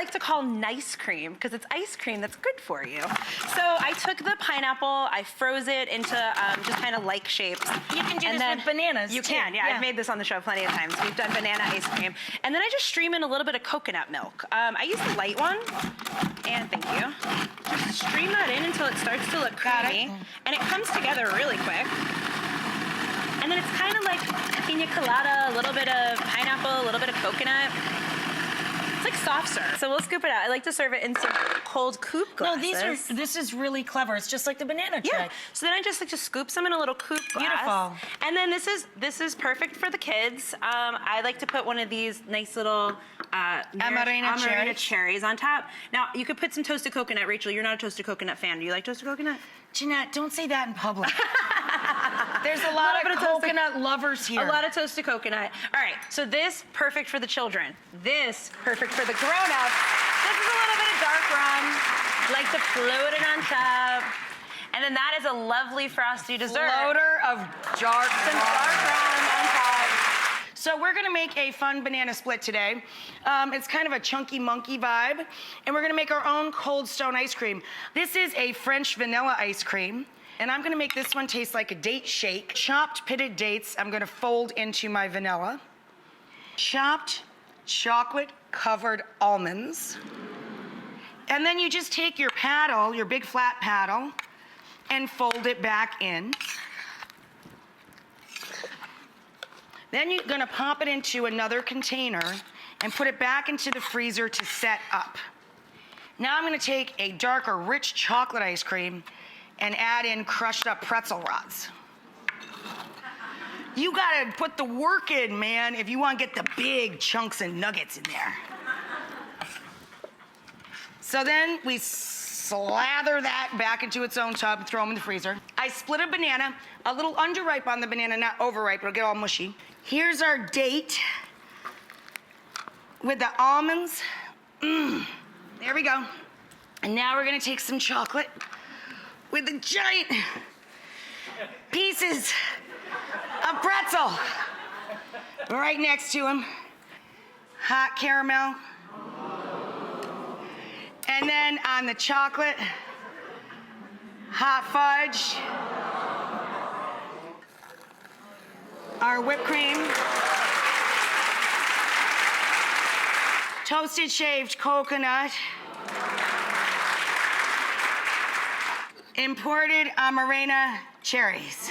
like to call nice cream because it's ice cream that's good for you. So I took the pineapple, I froze it into just kind of like shapes. You can do this with bananas. You can, yeah. I've made this on the show plenty of times. We've done banana ice cream. And then I just stream in a little bit of coconut milk. I use the light one. And thank you. Just stream that in until it starts to look creamy. And it comes together really quick. And then it's kind of like Piña Colada, a little bit of pineapple, a little bit of coconut. It's like soft serve. So we'll scoop it out. I like to serve it in some cold coupe glasses. No, this is really clever. It's just like the banana tray. Yeah. So then I just like to scoop some in a little coupe glass. Beautiful. And then this is perfect for the kids. I like to put one of these nice little Amarena cherries on top. Now you could put some toasted coconut. Rachel, you're not a toasted coconut fan. Do you like toasted coconut? Jeanette, don't say that in public. There's a lot of coconut lovers here. A lot of toasted coconut. All right, so this, perfect for the children. This, perfect for the grown-ups. This is a little bit of dark rum. Like to float it on top. And then that is a lovely frosty dessert. Floater of dark rum on top. So we're gonna make a fun banana split today. It's kind of a chunky monkey vibe. And we're gonna make our own cold stone ice cream. This is a French vanilla ice cream. And I'm gonna make this one taste like a date shake. Chopped pitted dates, I'm gonna fold into my vanilla. Chopped chocolate covered almonds. And then you just take your paddle, your big flat paddle, and fold it back in. Then you're gonna pop it into another container and put it back into the freezer to set up. Now I'm gonna take a darker, rich chocolate ice cream and add in crushed up pretzel rods. You gotta put the work in, man, if you wanna get the big chunks and nuggets in there. So then we slather that back into its own tub, throw them in the freezer. I split a banana, a little underripe on the banana, not overripe, it'll get all mushy. Here's our date with the almonds. There we go. And now we're gonna take some chocolate with the giant pieces of pretzel right next to them. Hot caramel. And then on the chocolate, hot fudge, our whipped cream, toasted shaved coconut, imported Amarena cherries.